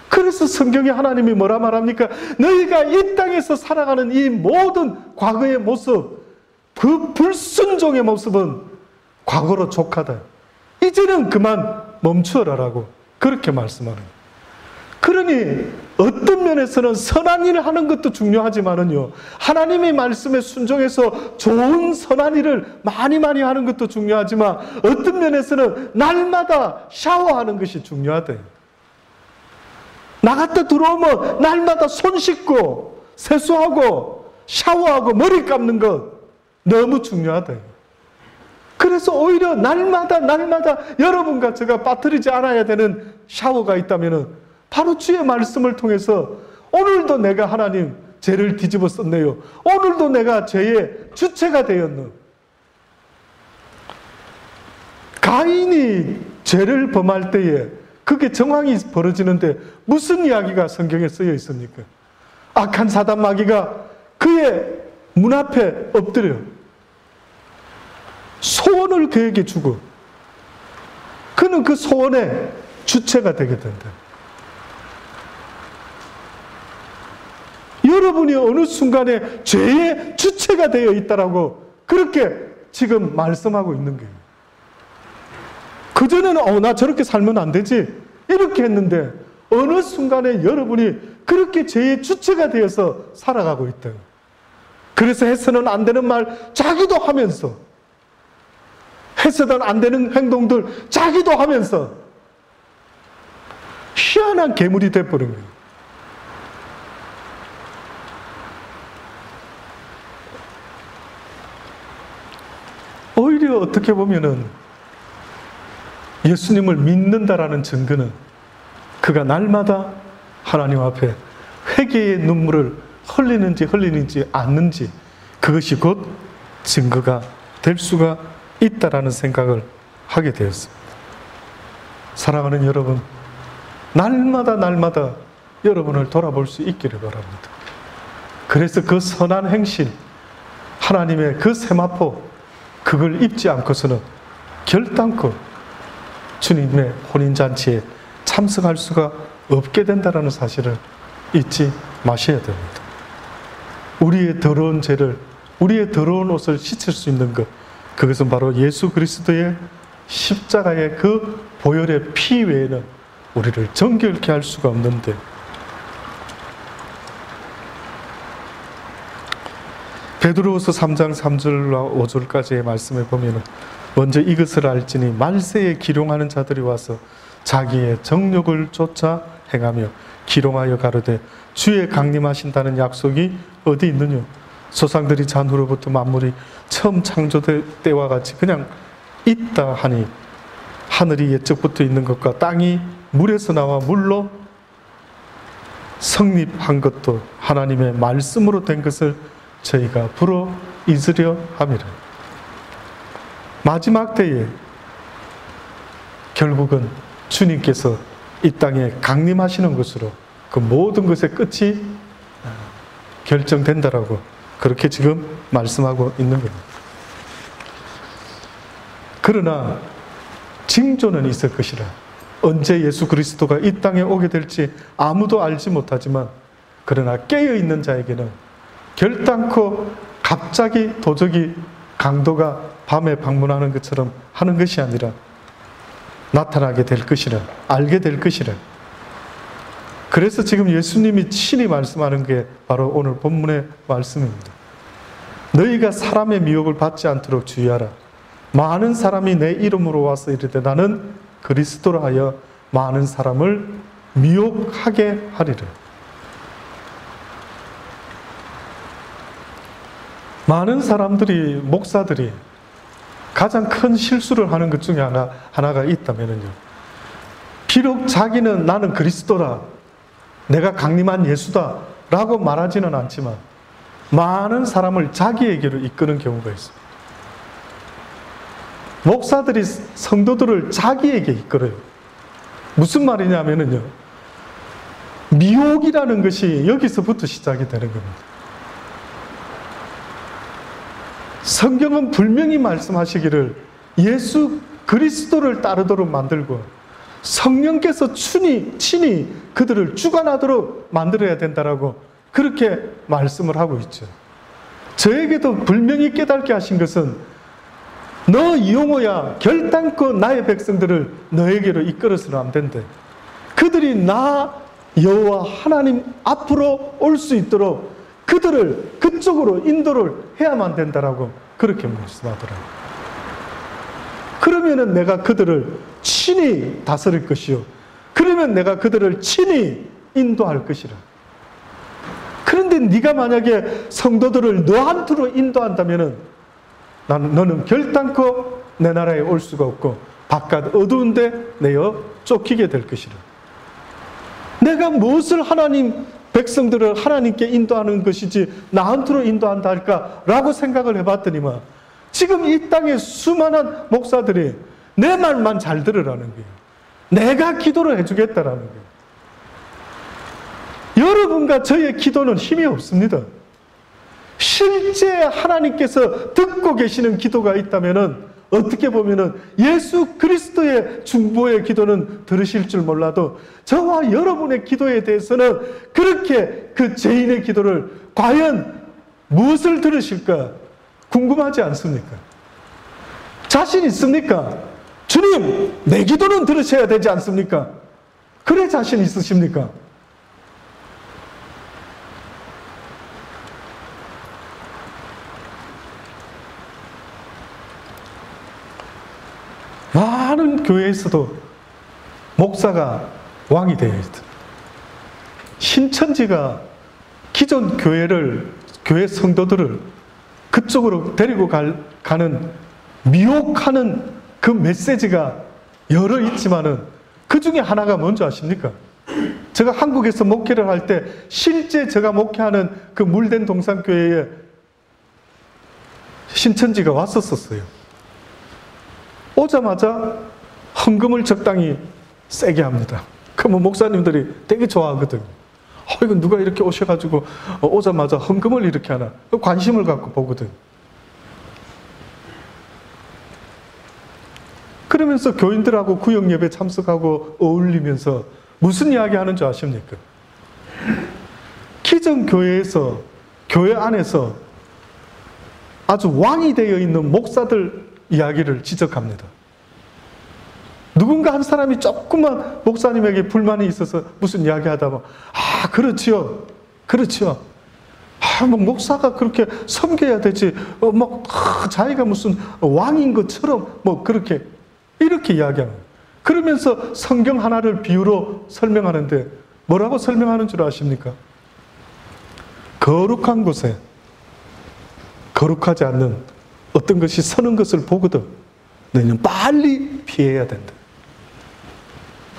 그래서 성경에 하나님이 뭐라 말합니까? 너희가 이 땅에서 살아가는 이 모든 과거의 모습, 그 불순종의 모습은 과거로 족하다. 이제는 그만 멈추어라라고 그렇게 말씀하는 거예요. 그러니 어떤 면에서는 선한 일을 하는 것도 중요하지만은요, 하나님의 말씀에 순종해서 좋은 선한 일을 많이 하는 것도 중요하지만 어떤 면에서는 날마다 샤워하는 것이 중요하대. 나갔다 들어오면 날마다 손 씻고 세수하고 샤워하고 머리 감는 것 너무 중요하대. 그래서 오히려 날마다 여러분과 제가 빠뜨리지 않아야 되는 샤워가 있다면은 바로 주의 말씀을 통해서 오늘도 내가 하나님 죄를 뒤집어 썼네요. 오늘도 내가 죄의 주체가 되었네. 가인이 죄를 범할 때에 그게 정황이 벌어지는데 무슨 이야기가 성경에 쓰여 있습니까? 악한 사단 마귀가 그의 문 앞에 엎드려 소원을 그에게 주고 그는 그 소원의 주체가 되게 된다. 여러분이 어느 순간에 죄의 주체가 되어 있다라고 그렇게 지금 말씀하고 있는 거예요. 그전에는 나 저렇게 살면 안 되지 이렇게 했는데 어느 순간에 여러분이 그렇게 죄의 주체가 되어서 살아가고 있다. 그래서 해서는 안 되는 말 자기도 하면서, 해서는 안 되는 행동들 자기도 하면서 희한한 괴물이 돼버린 거예요. 오히려 어떻게 보면은 예수님을 믿는다라는 증거는 그가 날마다 하나님 앞에 회개의 눈물을 흘리는지 않는지, 그것이 곧 증거가 될 수가 있다라는 생각을 하게 되었습니다. 사랑하는 여러분, 날마다 여러분을 돌아볼 수 있기를 바랍니다. 그래서 그 선한 행실, 하나님의 그 세마포, 그걸 입지 않고서는 결단코 주님의 혼인잔치에 참석할 수가 없게 된다는 사실을 잊지 마셔야 됩니다. 우리의 더러운 죄를, 우리의 더러운 옷을 씻을 수 있는 것, 그것은 바로 예수 그리스도의 십자가의 그 보혈의 피 외에는 우리를 정결케 할 수가 없는데, 베드로후서 3장 3절과 5절까지의 말씀에 보면 먼저 이것을 알지니 말세에 기롱하는 자들이 와서 자기의 정욕을 쫓아 행하며 기롱하여 가로되 주의 강림하신다는 약속이 어디 있느냐? 조상들이 잔후로부터 만물이 처음 창조될 때와 같이 그냥 있다 하니 하늘이 옛적부터 있는 것과 땅이 물에서 나와 물로 성립한 것도 하나님의 말씀으로 된 것을 저희가 불어 잊으려 함이라. 마지막 때에 결국은 주님께서 이 땅에 강림하시는 것으로 그 모든 것의 끝이 결정된다라고 그렇게 지금 말씀하고 있는 겁니다. 그러나 징조는 있을 것이라. 언제 예수 그리스도가 이 땅에 오게 될지 아무도 알지 못하지만, 그러나 깨어있는 자에게는 결단코 갑자기 도적이 강도가 밤에 방문하는 것처럼 하는 것이 아니라 나타나게 될 것이라, 알게 될 것이라. 그래서 지금 예수님이 친히 말씀하는 게 바로 오늘 본문의 말씀입니다. 너희가 사람의 미혹을 받지 않도록 주의하라. 많은 사람이 내 이름으로 와서 이르되 나는 그리스도라 하여 많은 사람을 미혹하게 하리라. 많은 사람들이, 목사들이 가장 큰 실수를 하는 것 중에 하나가 있다면요, 비록 자기는 나는 그리스도다, 내가 강림한 예수다 라고 말하지는 않지만 많은 사람을 자기에게로 이끄는 경우가 있습니다. 목사들이 성도들을 자기에게 이끌어요. 무슨 말이냐면요, 미혹이라는 것이 여기서부터 시작이 되는 겁니다. 성경은 분명히 말씀하시기를 예수 그리스도를 따르도록 만들고 성령께서 친히 그들을 주관하도록 만들어야 된다라고 그렇게 말씀을 하고 있죠. 저에게도 분명히 깨닫게 하신 것은 너 이용호야 결단코 나의 백성들을 너에게로 이끌어서는 안 된대. 그들이 나 여호와 하나님 앞으로 올 수 있도록 그들을 그쪽으로 인도를 해야만 된다라고 그렇게 말씀하더라고요. 그러면은 내가 그들을 친히 다스릴 것이요, 그러면 내가 그들을 친히 인도할 것이라. 그런데 네가 만약에 성도들을 너한테로 인도한다면은 너는 결단코 내 나라에 올 수가 없고 바깥 어두운데 내어 쫓기게 될 것이라. 내가 무엇을 하나님 백성들을 하나님께 인도하는 것이지 나한테로 인도한다 할까라고 생각을 해봤더니만 지금 이 땅에 수많은 목사들이 내 말만 잘 들으라는 거예요. 내가 기도를 해주겠다라는 거예요. 여러분과 저의 기도는 힘이 없습니다. 실제 하나님께서 듣고 계시는 기도가 있다면은 어떻게 보면은 예수 그리스도의 중보의 기도는 들으실 줄 몰라도 저와 여러분의 기도에 대해서는 그렇게 그 죄인의 기도를 과연 무엇을 들으실까 궁금하지 않습니까? 자신 있습니까? 주님, 내 기도는 들으셔야 되지 않습니까? 그래 자신 있으십니까? 많은 교회에서도 목사가 왕이 되어 있다. 신천지가 기존 교회 성도들을 그쪽으로 데리고 가는 미혹하는 그 메시지가 여러 있지만은 그 중에 하나가 뭔지 아십니까? 제가 한국에서 목회를 할 때 실제 제가 목회하는 그 물된 동산교회에 신천지가 왔었어요. 오자마자 헌금을 적당히 세게 합니다. 그러면 목사님들이 되게 좋아하거든요. 이거 누가 이렇게 오셔가지고 오자마자 헌금을 이렇게 하나, 관심을 갖고 보거든. 그러면서 교인들하고 구역 예배 참석하고 어울리면서 무슨 이야기 하는 줄 아십니까? 기존 교회에서, 교회 안에서 아주 왕이 되어 있는 목사들 이야기를 지적합니다. 누군가 한 사람이 조금만 목사님에게 불만이 있어서 무슨 이야기 하다 보면 그렇지요. 뭐 목사가 그렇게 섬겨야 되지. 자기가 무슨 왕인 것처럼 그렇게 이렇게 이야기하는 거예요. 그러면서 성경 하나를 비유로 설명하는데 뭐라고 설명하는 줄 아십니까? 거룩한 곳에 거룩하지 않는 어떤 것이 서는 것을 보거든 너희는 빨리 피해야 된다.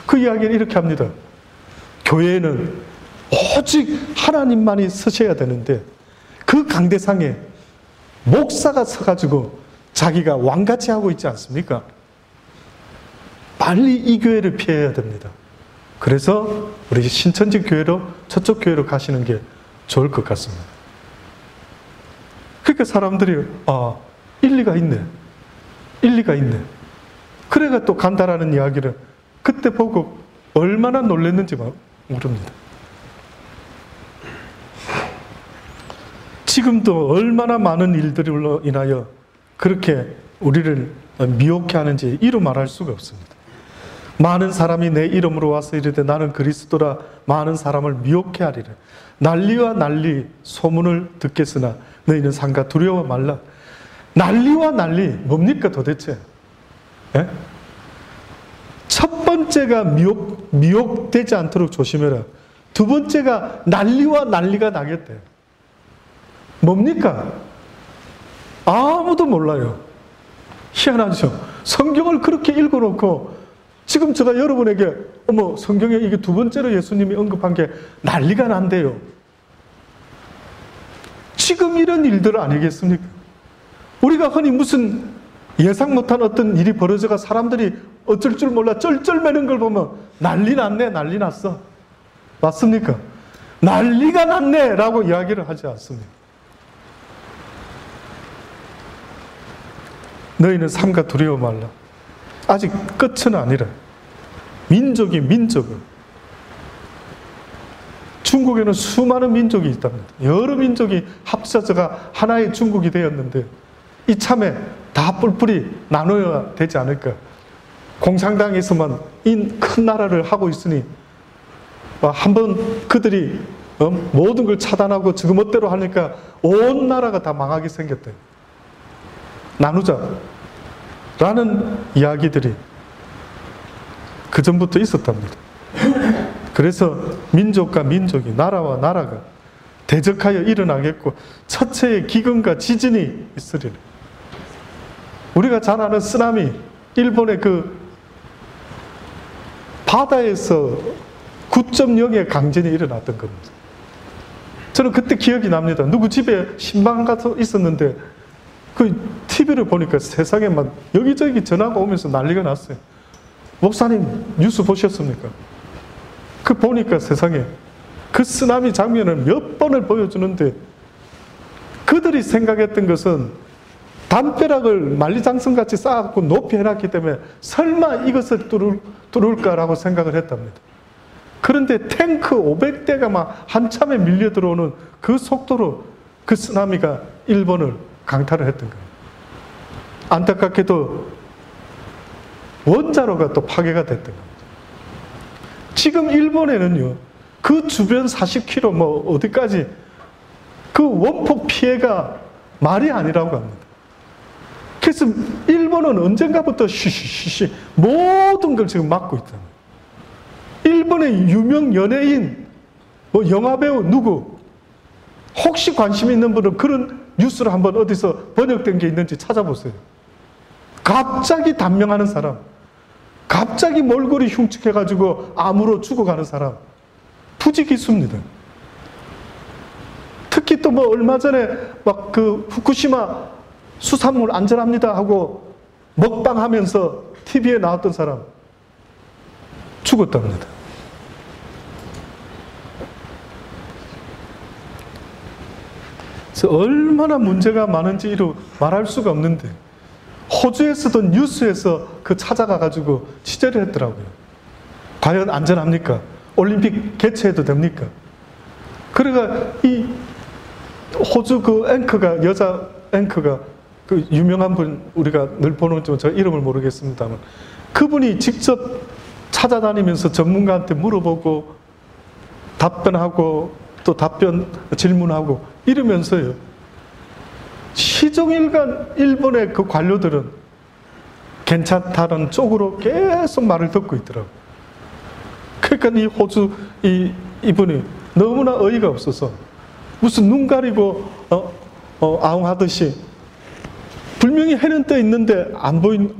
그 이야기를 이렇게 합니다. 교회에는 오직 하나님만이 서셔야 되는데 그 강대상에 목사가 서가지고 자기가 왕같이 하고 있지 않습니까? 빨리 이 교회를 피해야 됩니다. 그래서 우리 신천지 교회로 저쪽 교회로 가시는 게 좋을 것 같습니다. 그러니까 사람들이 일리가 있네. 그래가 또 간다라는 이야기를 그때 보고 얼마나 놀랐는지 모릅니다. 지금도 얼마나 많은 일들로 인하여 그렇게 우리를 미혹해 하는지 이루 말할 수가 없습니다. 많은 사람이 내 이름으로 와서 이르되 나는 그리스도라 많은 사람을 미혹해 하리라. 난리와 난리 소문을 듣겠으나 너희는 삼가 두려워 말라. 난리와 난리 뭡니까 도대체? 예? 첫 번째가 미혹되지 않도록 조심해라. 두 번째가 난리와 난리가 나겠대. 뭡니까? 아무도 몰라요. 희한하죠. 성경을 그렇게 읽어놓고 지금 제가 여러분에게 어머 성경에 이게 두 번째로 예수님이 언급한 게 난리가 난대요. 지금 이런 일들 아니겠습니까? 우리가 흔히 무슨 예상 못한 어떤 일이 벌어져가 사람들이 어쩔 줄 몰라 쩔쩔매는 걸 보면 난리 났네, 난리 났어. 맞습니까? 난리가 났네 라고 이야기를 하지 않습니다. 너희는 삼가 두려워 말라. 아직 끝은 아니라 민족이 민족을, 중국에는 수많은 민족이 있답니다. 여러 민족이 합쳐져가 하나의 중국이 되었는데 이참에 다 뿔뿔이 나눠야 되지 않을까. 공산당에서만 이 큰 나라를 하고 있으니 한번 그들이 모든 걸 차단하고 지금 멋대로 하니까 온 나라가 다 망하게 생겼대요. 나누자 라는 이야기들이 그 전부터 있었답니다. 그래서 민족과 민족이, 나라와 나라가 대적하여 일어나겠고 첫째의 기근과 지진이 있으리라. 우리가 잘 아는 쓰나미, 일본의 그 바다에서 9.0의 강진이 일어났던 겁니다. 저는 그때 기억이 납니다. 누구 집에 신방 가서 있었는데 그 TV를 보니까 세상에 막 여기저기 전화가 오면서 난리가 났어요. 목사님 뉴스 보셨습니까? 그 보니까 세상에 그 쓰나미 장면을 몇 번을 보여주는데 그들이 생각했던 것은 담벼락을 만리장성같이 쌓아갖고 높이 해놨기 때문에 설마 이것을 뚫을까라고 생각을 했답니다. 그런데 탱크 500대가 막 한참에 밀려 들어오는 그 속도로 그 쓰나미가 일본을 강타를 했던 거예요. 안타깝게도 원자로가 또 파괴가 됐던 겁니다. 지금 일본에는요, 그 주변 40km 뭐 어디까지 그 원폭 피해가 말이 아니라고 합니다. 그래서 일본은 언젠가부터 쉬쉬쉬 모든 걸 지금 막고 있다. 일본의 유명 연예인, 뭐 영화배우 누구 혹시 관심 있는 분은 그런 뉴스를 한번 어디서 번역된 게 있는지 찾아보세요. 갑자기 단명하는 사람, 갑자기 몰골이 흉측해가지고 암으로 죽어가는 사람, 부지기수입니다. 특히 또 뭐 얼마 전에 막 그 후쿠시마 수산물 안전합니다 하고 먹방하면서 TV에 나왔던 사람 죽었답니다. 그래서 얼마나 문제가 많은지 이루 말할 수가 없는데 호주에서도 뉴스에서 그 찾아가가지고 취재를 했더라고요. 과연 안전합니까? 올림픽 개최해도 됩니까? 그러니까 이 호주 그 앵커가, 여자 앵커가 그 유명한 분, 우리가 늘 보는 좀 제가 이름을 모르겠습니다만 그분이 직접 찾아다니면서 전문가한테 물어보고 답변하고 또 질문하고 이러면서요, 시종일관 일본의 그 관료들은 괜찮다는 쪽으로 계속 말을 듣고 있더라고요. 그러니까 이 호주 이분이 너무나 어이가 없어서 무슨 눈 가리고 아웅하듯이 분명히 해는 떠 있는데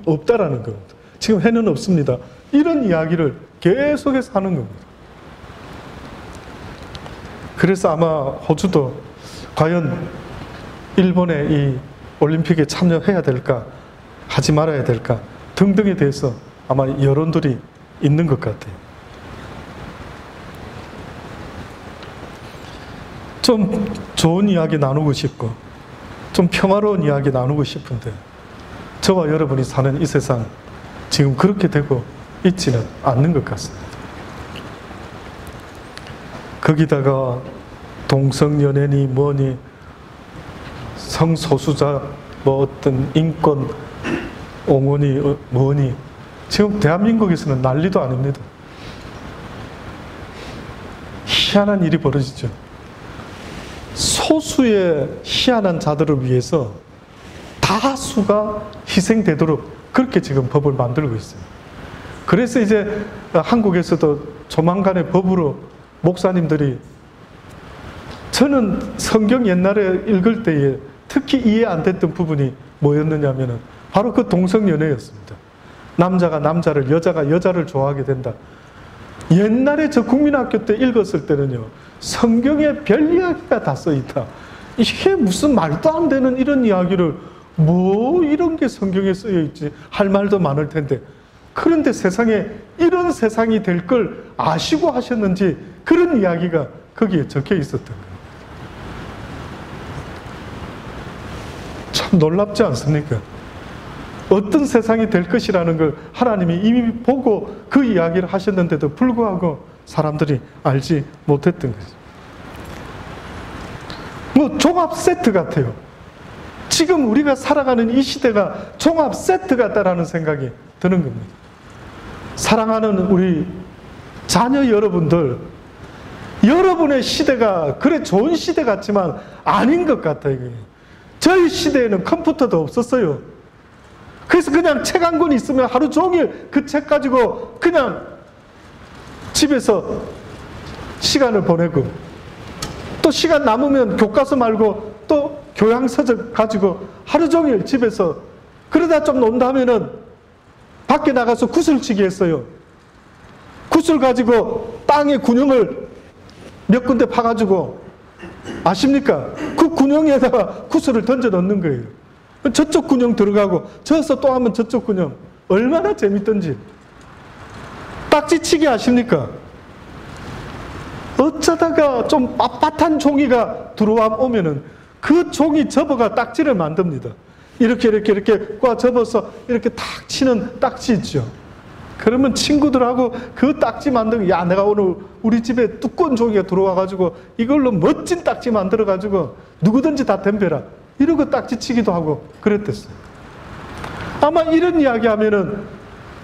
없다라는 겁니다. 지금 해는 없습니다. 이런 이야기를 계속해서 하는 겁니다. 그래서 아마 호주도 과연 일본의 이 올림픽에 참여해야 될까 하지 말아야 될까 등등에 대해서 아마 여론들이 있는 것 같아요. 좀 좋은 이야기 나누고 싶고 좀 평화로운 이야기 나누고 싶은데 저와 여러분이 사는 이 세상 지금 그렇게 되고 있지는 않는 것 같습니다. 거기다가 동성연애니 뭐니 성소수자 뭐 어떤 인권 옹호니 뭐니 지금 대한민국에서는 난리도 아닙니다. 희한한 일이 벌어지죠. 소수의 희한한 자들을 위해서 다수가 희생되도록 그렇게 지금 법을 만들고 있어요. 그래서 이제 한국에서도 조만간에 법으로 목사님들이, 저는 성경 옛날에 읽을 때에 특히 이해 안 됐던 부분이 뭐였느냐면은 바로 그 동성연애였습니다. 남자가 남자를, 여자가 여자를 좋아하게 된다. 옛날에 저 국민학교 때 읽었을 때는요, 성경에 별 이야기가 다 써있다. 이게 무슨 말도 안 되는 이런 이야기를, 뭐 이런 게 성경에 쓰여있지, 할 말도 많을 텐데. 그런데 세상에 이런 세상이 될 걸 아시고 하셨는지 그런 이야기가 거기에 적혀 있었던 거예요. 참 놀랍지 않습니까? 어떤 세상이 될 것이라는 걸 하나님이 이미 보고 그 이야기를 하셨는데도 불구하고 사람들이 알지 못했던 거죠. 뭐 종합 세트 같아요. 지금 우리가 살아가는 이 시대가 종합 세트 같다라는 생각이 드는 겁니다. 사랑하는 우리 자녀 여러분들, 여러분의 시대가 그래 좋은 시대 같지만 아닌 것 같아요. 저희 시대에는 컴퓨터도 없었어요. 그래서 그냥 책 한 권 있으면 하루 종일 그 책 가지고 그냥 집에서 시간을 보내고, 또 시간 남으면 교과서 말고 또 교양서적 가지고 하루 종일 집에서, 그러다 좀 논다 하면은 밖에 나가서 구슬치기 했어요. 구슬 가지고 땅에 군형을 몇 군데 파가지고, 아십니까? 그 군형에다가 구슬을 던져 넣는 거예요. 저쪽 군형 들어가고 저어서 또 하면 저쪽 군형. 얼마나 재밌던지. 딱지치기 아십니까? 어쩌다가 좀 빳빳한 종이가 들어와 오면은 그 종이 접어가 딱지를 만듭니다. 이렇게 꽉 접어서 이렇게 탁 치는 딱지 있죠. 그러면 친구들하고 그 딱지 만들고, 야, 내가 오늘 우리 집에 두꺼운 종이가 들어와가지고 이걸로 멋진 딱지 만들어가지고 누구든지 다 덤벼라, 이러고 딱지치기도 하고 그랬댔어요. 아마 이런 이야기 하면은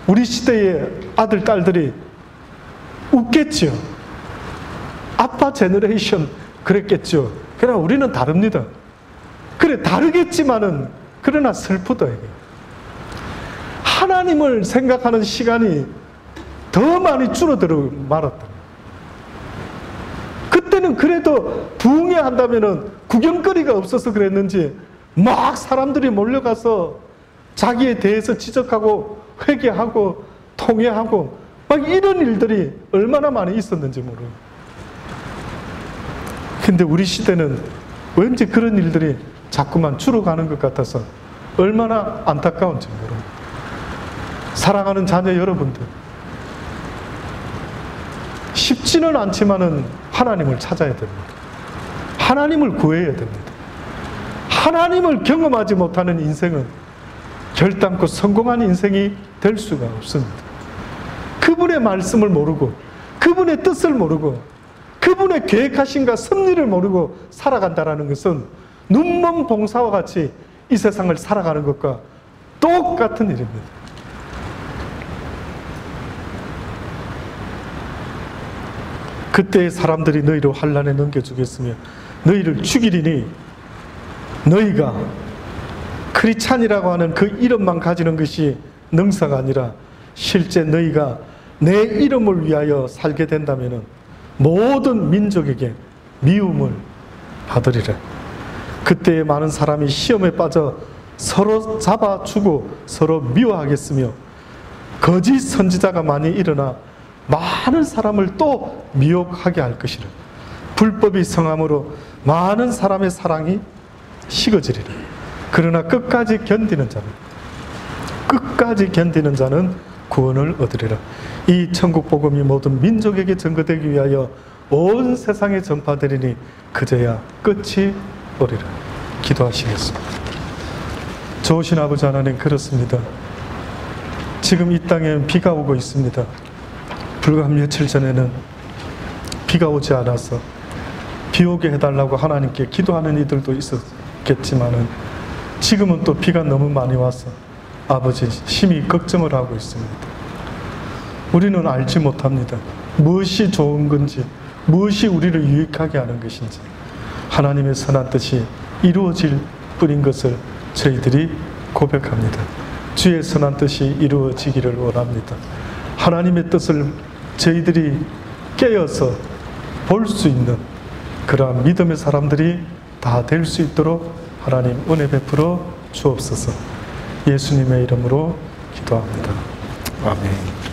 우리 시대의 아들, 딸들이 웃겠죠. 아빠 제너레이션 그랬겠죠. 그러나 우리는 다릅니다. 그래, 다르겠지만은 그러나 슬프다, 이게. 하나님을 생각하는 시간이 더 많이 줄어들어 말았다. 그때는 그래도 부흥회 한다면은 구경거리가 없어서 그랬는지 막 사람들이 몰려가서 자기에 대해서 지적하고 회개하고 통회하고 막 이런 일들이 얼마나 많이 있었는지 모르고. 근데 우리 시대는 왠지 그런 일들이 자꾸만 줄어가는 것 같아서 얼마나 안타까운지 모르고. 사랑하는 자녀 여러분들, 쉽지는 않지만은 하나님을 찾아야 됩니다. 하나님을 구해야 됩니다. 하나님을 경험하지 못하는 인생은 결단코 성공한 인생이 될 수가 없습니다. 그분의 말씀을 모르고, 그분의 뜻을 모르고, 그분의 계획하신가 섭리를 모르고 살아간다는 것은 눈먼 봉사와 같이 이 세상을 살아가는 것과 똑같은 일입니다. 그때 사람들이 너희를 환난에 넘겨주겠으며 너희를 죽이리니, 너희가 크리스찬이라고 하는 그 이름만 가지는 것이 능사가 아니라 실제 너희가 내 이름을 위하여 살게 된다면 모든 민족에게 미움을 받으리라. 그때 많은 사람이 시험에 빠져 서로 잡아주고 서로 미워하겠으며 거짓 선지자가 많이 일어나 많은 사람을 또 미혹하게 할 것이라. 불법이 성함으로 많은 사람의 사랑이 식어지리라. 그러나 끝까지 견디는 자는 구원을 얻으리라. 이 천국 복음이 모든 민족에게 전거되기 위하여 온 세상에 전파되리니 그제야 끝이 오리라. 기도하시겠습니다. 좋으신 아버지 하나님, 그렇습니다. 지금 이 땅에 비가 오고 있습니다. 불과 며칠 전에는 비가 오지 않아서 비 오게 해달라고 하나님께 기도하는 이들도 있었겠지만은 지금은 또 비가 너무 많이 와서 아버지 심히 걱정을 하고 있습니다. 우리는 알지 못합니다. 무엇이 좋은 건지, 무엇이 우리를 유익하게 하는 것인지, 하나님의 선한 뜻이 이루어질 뿐인 것을 저희들이 고백합니다. 주의 선한 뜻이 이루어지기를 원합니다. 하나님의 뜻을 저희들이 깨어서 볼 수 있는 그러한 믿음의 사람들이 다 될 수 있도록 하나님 은혜 베풀어 주옵소서. 예수님의 이름으로 기도합니다. 아멘.